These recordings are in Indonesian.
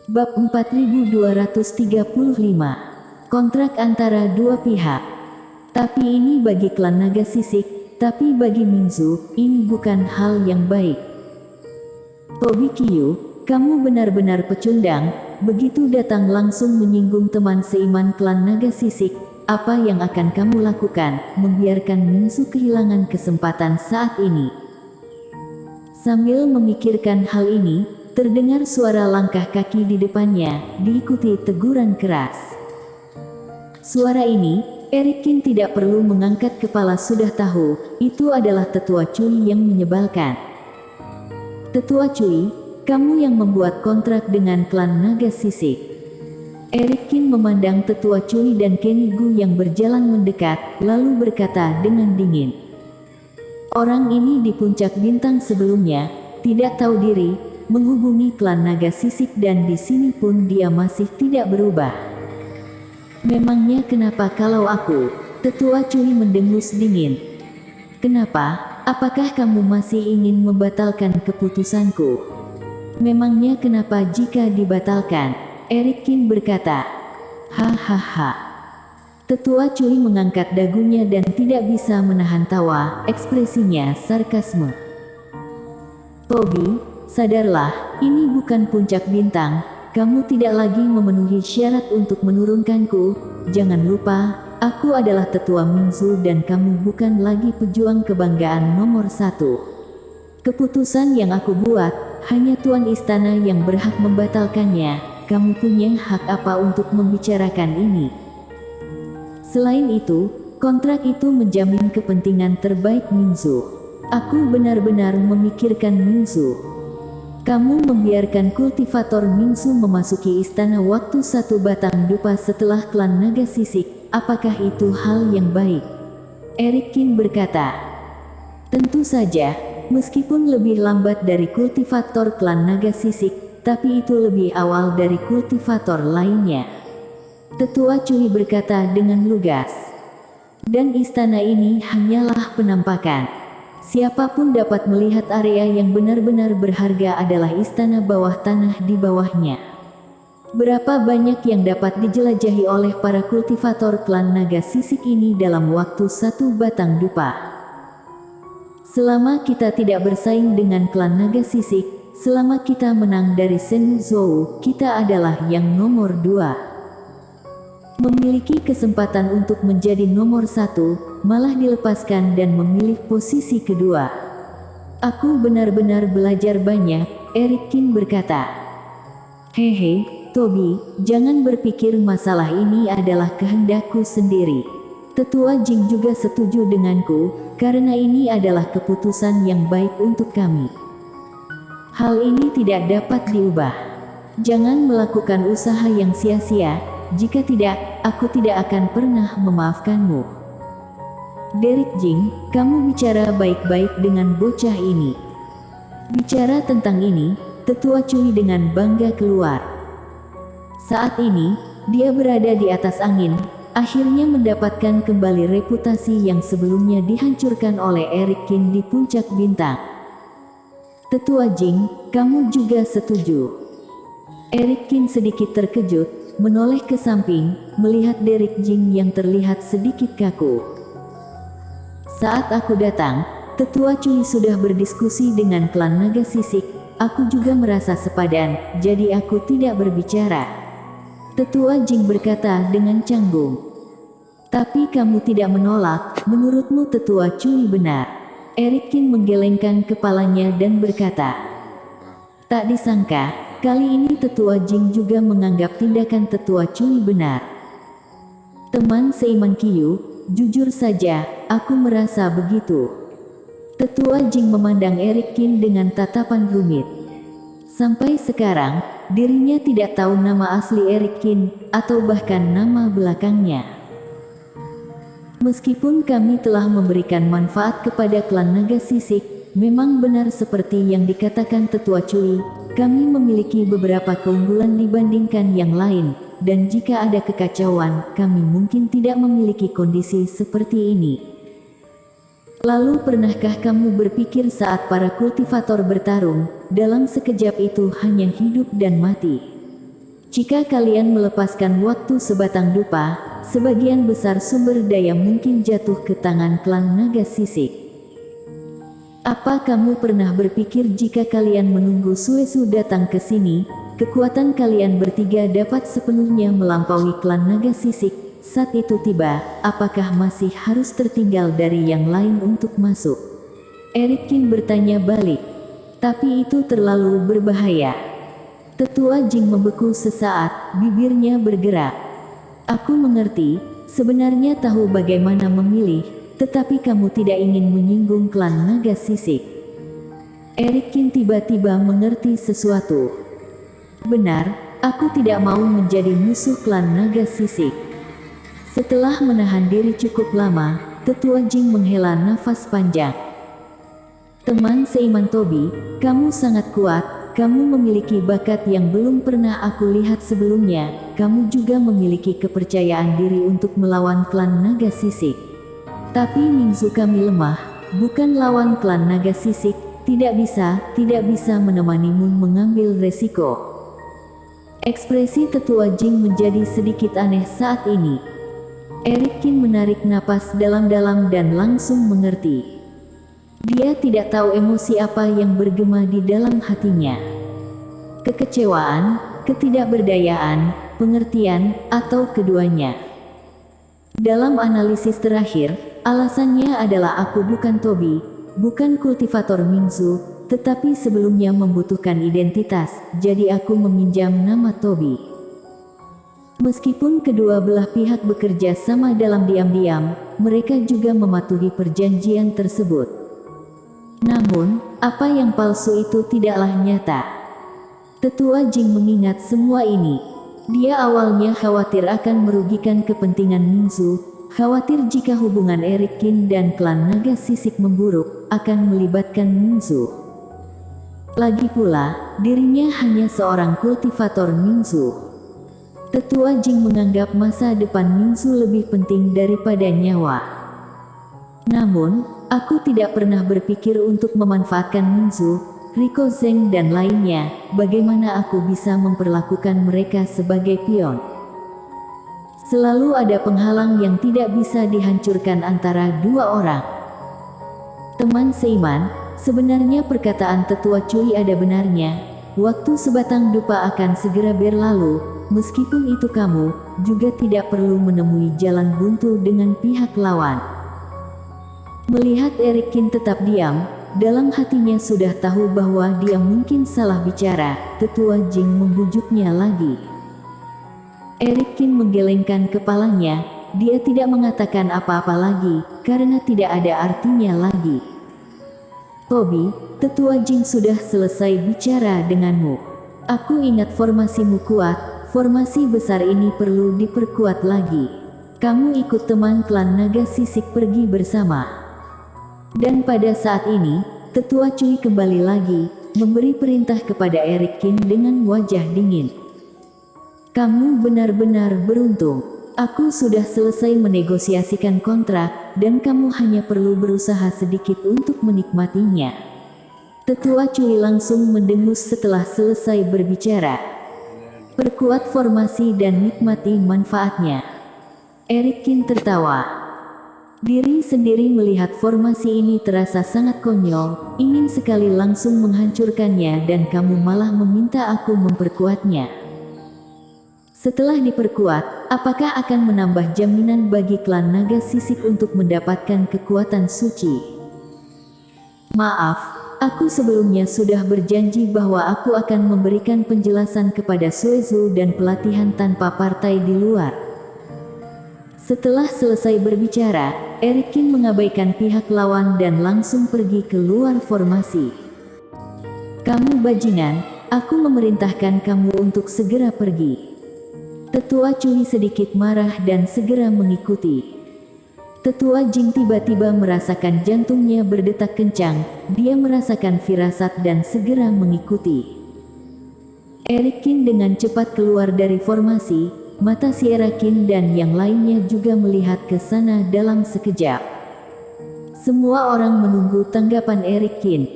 Bab 4235. Kontrak antara dua pihak. Tapi ini bagi klan naga sisik, tapi bagi Mingzu, ini bukan hal yang baik. Tobi Kyu, kamu benar-benar pecundang, begitu datang langsung menyinggung teman seiman klan naga sisik. Apa yang akan kamu lakukan, membiarkan Mingzu kehilangan kesempatan saat ini? Sambil memikirkan hal ini, terdengar suara langkah kaki di depannya, diikuti teguran keras. Suara ini, Eric Kin tidak perlu mengangkat kepala sudah tahu, itu adalah Tetua Cui yang menyebalkan. Tetua Cui, kamu yang membuat kontrak dengan klan naga sisik. Eric Kin memandang Tetua Cui dan Kenny Gu yang berjalan mendekat, lalu berkata dengan dingin. Orang ini di puncak bintang sebelumnya, tidak tahu diri, menghubungi klan naga sisik dan di sini pun dia masih tidak berubah. Memangnya kenapa kalau aku? Tetua Cui mendengus dingin. Kenapa? Apakah kamu masih ingin membatalkan keputusanku? Memangnya kenapa jika dibatalkan? Eric Kin berkata. Hahaha. Tetua Cui mengangkat dagunya dan tidak bisa menahan tawa, ekspresinya sarkasme. Tobi, sadarlah, ini bukan puncak bintang, kamu tidak lagi memenuhi syarat untuk menurunkanku, jangan lupa, aku adalah Tetua Mingzu dan kamu bukan lagi pejuang kebanggaan nomor 1. Keputusan yang aku buat, hanya Tuan Istana yang berhak membatalkannya, kamu punya hak apa untuk membicarakan ini? Selain itu, kontrak itu menjamin kepentingan terbaik Mingzu. Aku benar-benar memikirkan Mingzu. Kamu membiarkan kultivator Mingzu memasuki istana waktu satu batang dupa setelah klan naga sisik, apakah itu hal yang baik? Eric Kin berkata. Tentu saja, meskipun lebih lambat dari kultivator klan naga sisik, tapi itu lebih awal dari kultivator lainnya. Tetua Cui berkata dengan lugas. Dan istana ini hanyalah penampakan. Siapapun dapat melihat area yang benar-benar berharga adalah istana bawah tanah di bawahnya. Berapa banyak yang dapat dijelajahi oleh para kultivator klan naga sisik ini dalam waktu satu batang dupa? Selama kita tidak bersaing dengan klan naga sisik, selama kita menang dari Shen Zhou, kita adalah yang nomor 2. Memiliki kesempatan untuk menjadi nomor 1, malah dilepaskan dan memilih posisi kedua. Aku benar-benar belajar banyak, Eric Kin berkata. Hehe, Tobi, jangan berpikir masalah ini adalah kehendakku sendiri. Tetua Jing juga setuju denganku, karena ini adalah keputusan yang baik untuk kami. Hal ini tidak dapat diubah. Jangan melakukan usaha yang sia-sia. Jika tidak, aku tidak akan pernah memaafkanmu. Derek Jing, kamu bicara baik-baik dengan bocah ini. Bicara tentang ini, Tetua Cui dengan bangga keluar. Saat ini, dia berada di atas angin, akhirnya mendapatkan kembali reputasi yang sebelumnya dihancurkan oleh Eric Kin di puncak bintang. Tetua Jing, kamu juga setuju? Eric Kin sedikit terkejut, menoleh ke samping, melihat Derek Jing yang terlihat sedikit kaku. Saat aku datang, Tetua Cui sudah berdiskusi dengan klan naga sisik, aku juga merasa sepadan, jadi aku tidak berbicara. Tetua Jing berkata dengan canggung. Tapi kamu tidak menolak, menurutmu Tetua Cui benar? Eric Kin menggelengkan kepalanya dan berkata. Tak disangka, kali ini Tetua Jing juga menganggap tindakan Tetua Cui benar. Teman seiman Kyu, jujur saja, aku merasa begitu. Tetua Jing memandang Eric Kin dengan tatapan rumit. Sampai sekarang, dirinya tidak tahu nama asli Eric Kin, atau bahkan nama belakangnya. Meskipun kami telah memberikan manfaat kepada klan naga sisik, memang benar seperti yang dikatakan Tetua Cui, kami memiliki beberapa keunggulan dibandingkan yang lain, dan jika ada kekacauan, kami mungkin tidak memiliki kondisi seperti ini. Lalu pernahkah kamu berpikir saat para kultivator bertarung, dalam sekejap itu hanya hidup dan mati? Jika kalian melepaskan waktu sebatang dupa, sebagian besar sumber daya mungkin jatuh ke tangan klan naga sisik. Apa kamu pernah berpikir jika kalian menunggu Suezu datang ke sini, kekuatan kalian bertiga dapat sepenuhnya melampaui klan naga sisik? Saat itu tiba, apakah masih harus tertinggal dari yang lain untuk masuk? Erikin bertanya balik. Tapi itu terlalu berbahaya. Tetua Jing membeku sesaat, bibirnya bergerak. Aku mengerti, sebenarnya tahu bagaimana memilih, tetapi kamu tidak ingin menyinggung klan naga sisik. Erikin tiba-tiba mengerti sesuatu. Benar, aku tidak mau menjadi musuh klan naga sisik. Setelah menahan diri cukup lama, Tetua Jing menghela nafas panjang. Teman seiman Tobi, kamu sangat kuat. Kamu memiliki bakat yang belum pernah aku lihat sebelumnya. Kamu juga memiliki kepercayaan diri untuk melawan klan naga sisik. Tapi Mingzu kami lemah, bukan lawan klan naga sisik. Tidak bisa menemanimu mengambil resiko. Ekspresi Tetua Jing menjadi sedikit aneh saat ini. Erikin menarik napas dalam-dalam dan langsung mengerti. Dia tidak tahu emosi apa yang bergema di dalam hatinya. Kekecewaan, ketidakberdayaan, pengertian, atau keduanya. Dalam analisis terakhir, alasannya adalah aku bukan Tobi, bukan kultivator Mingzu, tetapi sebelumnya membutuhkan identitas, jadi aku meminjam nama Tobi. Meskipun kedua belah pihak bekerja sama dalam diam-diam, mereka juga mematuhi perjanjian tersebut. Namun, apa yang palsu itu tidaklah nyata. Tetua Jing mengingat semua ini. Dia awalnya khawatir akan merugikan kepentingan Mingzu, khawatir jika hubungan Erikin dan klan naga sisik memburuk, akan melibatkan Mingzu. Lagi pula, dirinya hanya seorang kultivator Mingzu. Tetua Jing menganggap masa depan Mingzu lebih penting daripada nyawa. Namun, aku tidak pernah berpikir untuk memanfaatkan Mingzu, Riko Zeng dan lainnya. Bagaimana aku bisa memperlakukan mereka sebagai pion? Selalu ada penghalang yang tidak bisa dihancurkan antara dua orang. Teman seiman, sebenarnya perkataan Tetua Cui ada benarnya. Waktu sebatang dupa akan segera berlalu. Meskipun itu kamu juga tidak perlu menemui jalan buntu dengan pihak lawan. Melihat Erikin tetap diam, dalam hatinya sudah tahu bahwa dia mungkin salah bicara. Tetua Jing membujuknya lagi. Erikin menggelengkan kepalanya. Dia tidak mengatakan apa-apa lagi, karena tidak ada artinya lagi. Tobi, Tetua Jing sudah selesai bicara denganmu. Aku ingat formasimu kuat, formasi besar ini perlu diperkuat lagi. Kamu ikut teman klan naga sisik pergi bersama. Dan pada saat ini, Tetua Cui kembali lagi, memberi perintah kepada Erikin dengan wajah dingin. Kamu benar-benar beruntung. Aku sudah selesai menegosiasikan kontrak, dan kamu hanya perlu berusaha sedikit untuk menikmatinya. Tetua Cui langsung mendengus setelah selesai berbicara. Perkuat formasi dan nikmati manfaatnya. Erikin tertawa. Diri sendiri melihat formasi ini terasa sangat konyol, ingin sekali langsung menghancurkannya dan kamu malah meminta aku memperkuatnya. Setelah diperkuat, apakah akan menambah jaminan bagi klan naga sisik untuk mendapatkan kekuatan suci? Maaf, aku sebelumnya sudah berjanji bahwa aku akan memberikan penjelasan kepada Suezu dan pelatihan tanpa partai di luar. Setelah selesai berbicara, Erikin mengabaikan pihak lawan dan langsung pergi keluar formasi. Kamu bajingan, aku memerintahkan kamu untuk segera pergi. Tetua Cui sedikit marah dan segera mengikuti. Tetua Jing tiba-tiba merasakan jantungnya berdetak kencang, dia merasakan firasat dan segera mengikuti. Erikin dengan cepat keluar dari formasi. Mata si Erikin dan yang lainnya juga melihat ke sana dalam sekejap. Semua orang menunggu tanggapan Erikin.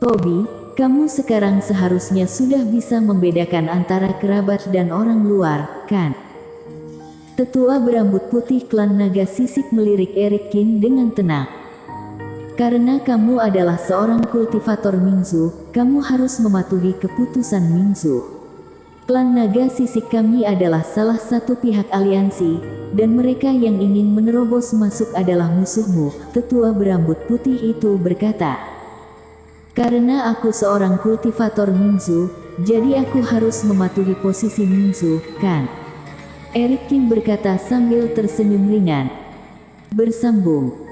Tobi, kamu sekarang seharusnya sudah bisa membedakan antara kerabat dan orang luar, kan? Tetua berambut putih klan naga sisik melirik Eric King dengan tenang. Karena kamu adalah seorang kultivator Mingzu, kamu harus mematuhi keputusan Mingzu. Klan naga sisik kami adalah salah satu pihak aliansi, dan mereka yang ingin menerobos masuk adalah musuhmu, tetua berambut putih itu berkata. Karena aku seorang kultivator Mingzu, jadi aku harus mematuhi posisi Mingzu, kan? Eric King berkata sambil tersenyum ringan. Bersambung.